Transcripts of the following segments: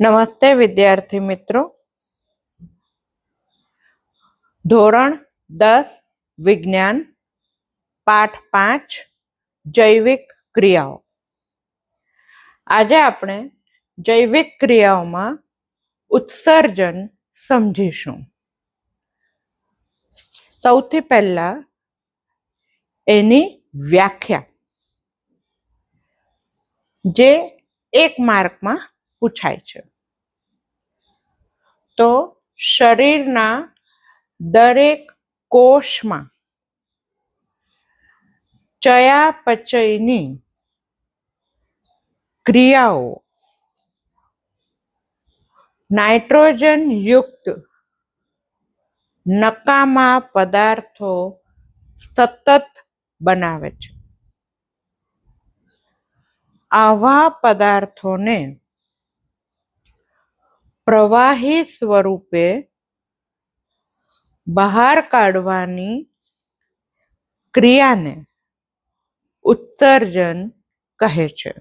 નમસ્તે વિદ્યાર્થી મિત્રો. ધોરણ 10 વિજ્ઞાન પાઠ 5 જૈવિક ક્રિયાઓ. આજે આપણે જૈવિક ક્રિયાઓમાં ઉત્સર્જન સમજીશું. સૌથી પહેલા એની વ્યાખ્યા, જે 1 માર્કમાં પૂછાય છે. તો શરીરના દરેક કોષમાં ચયાપચયની ક્રિયાઓ નાઇટ્રોજન યુક્ત નકામા પદાર્થો સતત બનાવે છે. આવા પદાર્થોને પ્રવાહી સ્વરૂપે બહાર કાઢવાની ક્રિયાને ઉત્સર્જન કહે છે.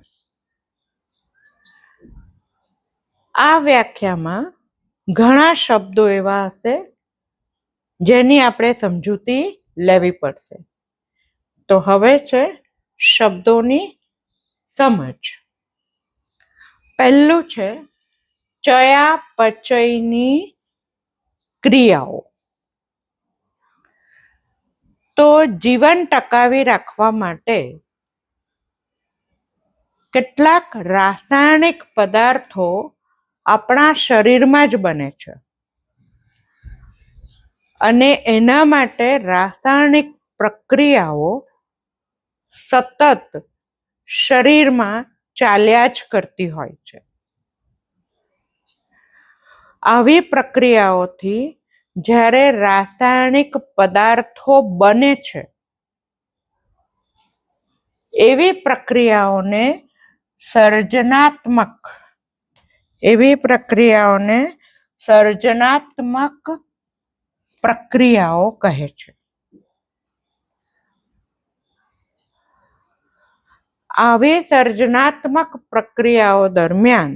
આ વ્યાખ્યામાં ઘણા શબ્દો એવા હશે જેની આપણે સમજૂતી લેવી પડશે. તો હવે છે શબ્દોની સમજ. પહેલું છે ચયાપચયની ક્રિયાઓ. તો જીવન ટકાવી રાખવા માટે કેટલાક રાસાયણિક પદાર્થો આપણા શરીરમાં જ બને છે, અને એના માટે રાસાયણિક પ્રક્રિયાઓ સતત શરીરમાં ચાલ્યા જ કરતી હોય છે. આવી પ્રક્રિયાઓથી જ્યારે રાસાયણિક પદાર્થો બને છે, એવી પ્રક્રિયાઓને સર્જનાત્મક પ્રક્રિયાઓ કહે છે. આવી સર્જનાત્મક પ્રક્રિયાઓ દરમિયાન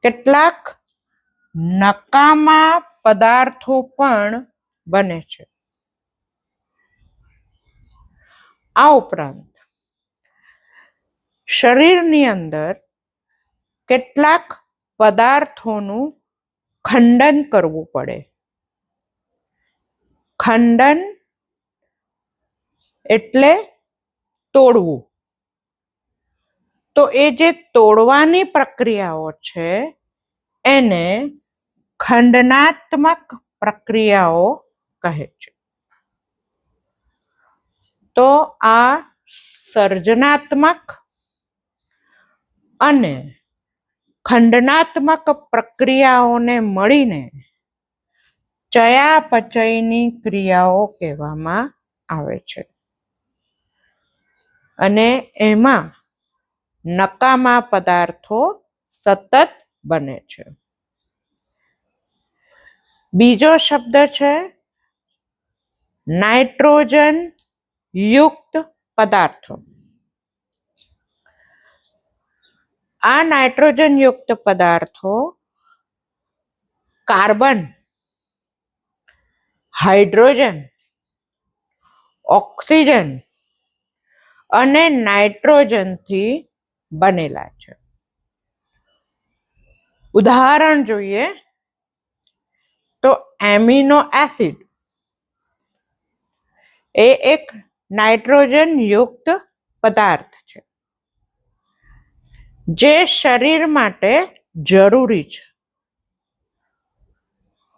કેટલાક નકામા પદાર્થો પણ બને છે. આ ઉપરાંત શરીરની અંદર કેટલાક પદાર્થોનું ખંડન કરવું પડે. ખંડન એટલે તોડવું. તો એ જે તોડવાની પ્રક્રિયાઓ છે એને ખંડનાત્મક પ્રક્રિયાઓ કહે છે. તો આ સર્જનાત્મક અને ખંડનાત્મક પ્રક્રિયાઓને મળીને ચયાપચયની ક્રિયાઓ કહેવામાં આવે છે. અને એમાં નકામા પદાર્થો સતત બને છે. બીજો શબ્દ છે નાઇટ્રોજન યુક્ત પદાર્થો. આ નાઇટ્રોજન યુક્ત પદાર્થો કાર્બન, હાઇડ્રોજન, ઓક્સિજન અને નાઇટ્રોજનથી બનેલા છે. ઉદાહરણ જોઈએ તો એમિનો એસિડ એ એક નાઇટ્રોજન યુક્ત પદાર્થ છે, જે શરીર માટે જરૂરી છે.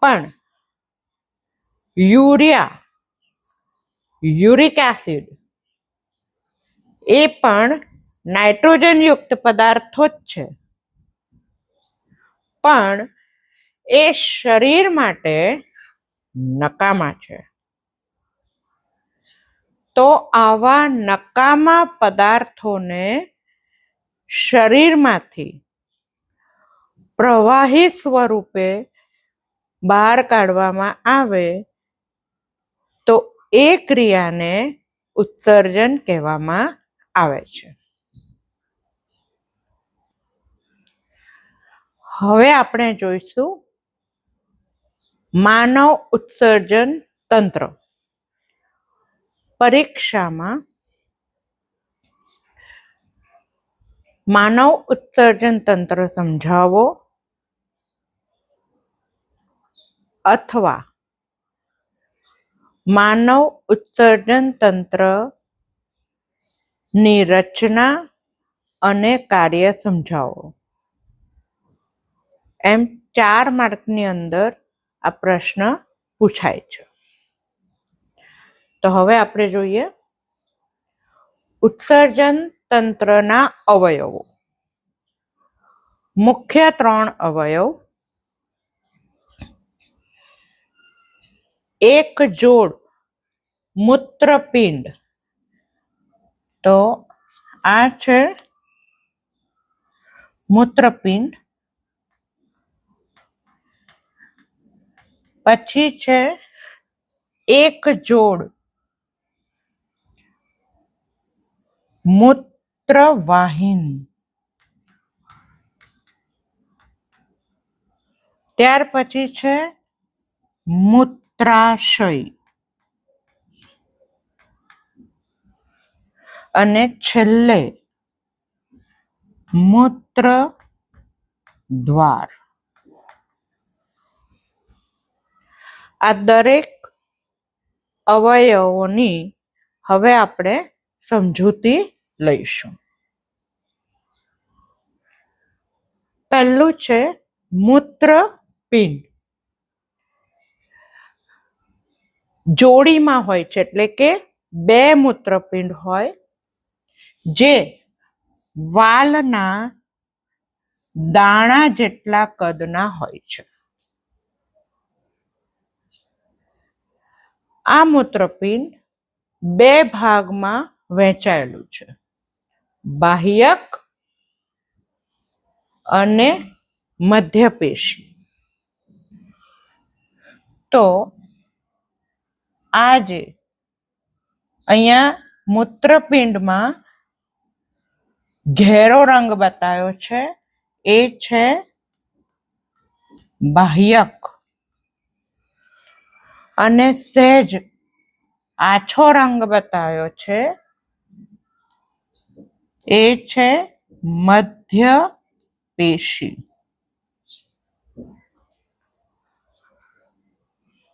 પણ યુરિક એસિડ એ પણ નાઇટ્રોજન યુક્ત પદાર્થો જ છે, પણ એ શરીર માટે નકામા છે. તો આવા નકામા પદાર્થોને શરીરમાંથી પ્રવાહી સ્વરૂપે બહાર કાઢવામાં આવે તો એ ક્રિયાને ઉત્સર્જન કહેવામાં આવે છે. હવે આપણે જોઈશું માનવ ઉત્સર્જન તંત્ર. પરીક્ષામાં માનવ ઉત્સર્જન તંત્ર સમજાવો અથવા માનવ ઉત્સર્જન તંત્રની રચના અને કાર્ય સમજાવો. એમ 4 માર્કની અંદર આ પ્રશ્ન પૂછાય છે. તો હવે આપણે જોઈએ ઉત્સર્જન તંત્રના અવયવો. મુખ્ય 3 અવયવ. એક જોડ મૂત્રપિંડ. તો આ છે મૂત્રપિંડ. પછી છે એક જોડ મૂત્રવાહિની. ત્યાર પછી છે મૂત્રાશય અને છેલ્લે મૂત્ર દ્વાર. આ દરેક અવયવોની હવે આપણે સમજૂતી લઈશું. પહેલું છે મૂત્રપિંડ. જોડીમાં હોય છે, એટલે કે 2 મૂત્રપિંડ હોય જે વાલના દાણા જેટલા કદના હોય છે. આ મૂત્રપિંડ 2 ભાગમાં વહેંચાયેલું છે, બાહ્યક અને મધ્યપેશી. તો આ જે અહીંયા મૂત્રપિંડમાં ઘેરો રંગ બતાવ્યો છે એ છે બાહ્યક અને સહેજ આછો રંગ બતાવ્યો છે એ છે મધ્યપેશી.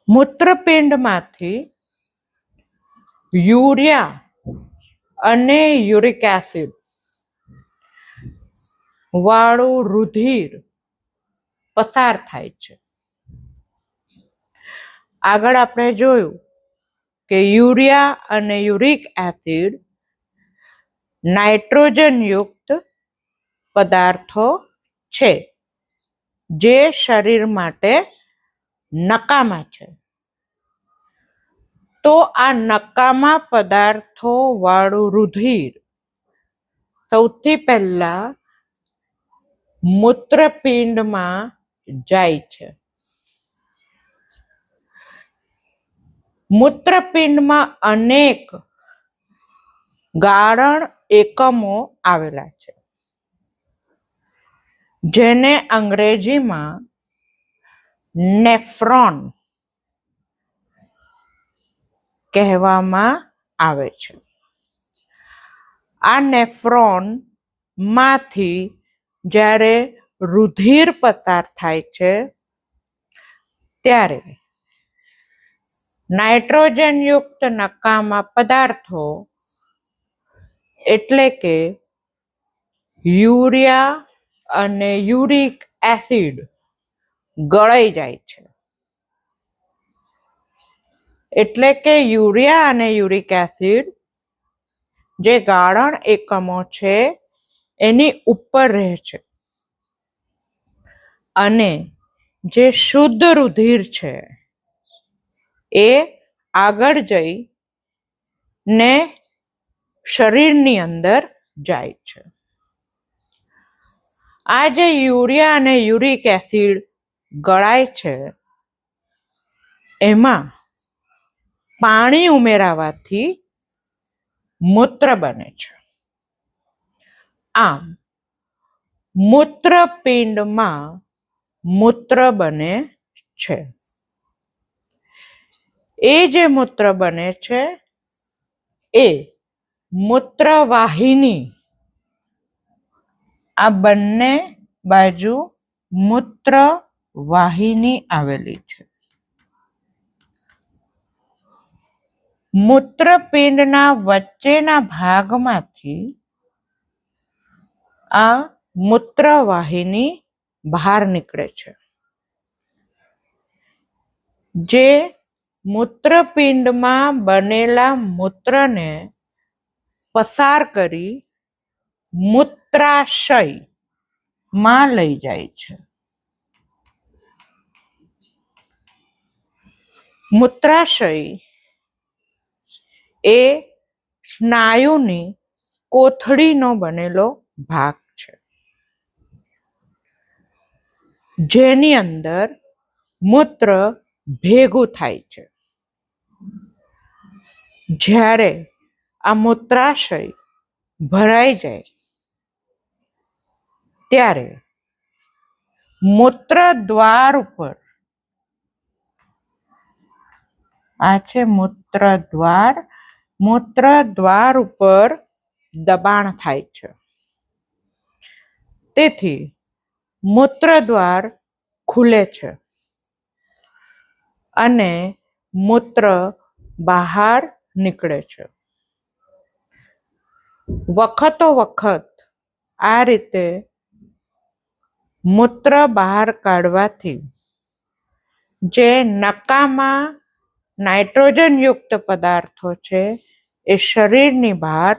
મૂત્રપિંડમાંથી યુરિયા અને યુરિક એસિડ વાળું રુધિર પસાર થાય છે. આગળ આપણે જોયું કે યુરિયા અને યુરિક એસિડ નાઇટ્રોજન યુક્ત પદાર્થો છે જે શરીર માટે નકામા છે. તો આ નકામા પદાર્થો વાળું રુધિર સૌથી પહેલા મૂત્રપિંડમાં જાય છે. મૂત્રપિંડમાં અનેક ગાળણ એકમો આવેલા છે જેને અંગ્રેજીમાં નેફ્રોન કહેવામાં આવે છે. આ નેફ્રોન માંથી જ્યારે રુધિર પસાર થાય છે ત્યારે નાઇટ્રોજન યુક્ત નકામા પદાર્થો એટલે કે યુરિયા અને યુરિક એસિડ ગળાઈ જાય છે. એટલે કે યુરિયા અને યુરિક એસિડ જે ગાળણ એકમો છે એની ઉપર રહે છે અને જે શુદ્ધ રુધિર છે એ આગળ જઈને શરીરની અંદર જાય છે. આ જે યુરિયા અને યુરિક એસિડ ગળાય છે એમાં પાણી ઉમેરાવાથી મૂત્ર બને છે. આમ મૂત્રપિંડમાં મૂત્ર બને છે. એ જે મૂત્ર બને છે એ મૂત્રવાહિની, આ બંને બાજુ મૂત્રવાહિની આવેલી છે. મૂત્રપિંડના વચ્ચેના ભાગમાંથી આ મૂત્રવાહિની બહાર નીકળે છે. જે મૂત્રપિંડમાં બનેલા મૂત્રને પસાર કરી મૂત્રાશયમાં લઈ જાય છે. મૂત્રાશય એ સ્નાયુની કોથળીનો બનેલો ભાગ છે, જેની અંદર મૂત્ર ભેગું થાય છે. જ્યારે આ મૂત્રાશય ભરાઈ જાય ત્યારે મૂત્રદ્વાર ઉપર, આ છે મૂત્રદ્વાર, મૂત્રદ્વાર ઉપર દબાણ થાય છે. તેથી મૂત્રદ્વાર ખુલે છે અને મૂત્ર બહાર નીકળે છે. વખતો વખત આ રીતે મૂત્ર બહાર કાઢવાથી જે નકામાં નાઇટ્રોજનયુક્ત પદાર્થો છે એ શરીરની બહાર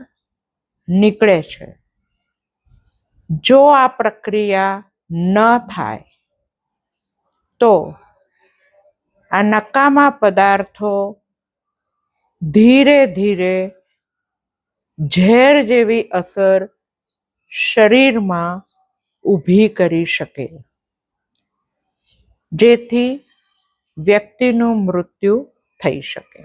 નીકળે છે. જો આ પ્રક્રિયા ન થાય તો આ નકામા પદાર્થો ધીરે ધીરે ઝેર જેવી અસર શરીરમાં ઊભી કરી શકે, જેથી વ્યક્તિનું મૃત્યુ થઈ શકે.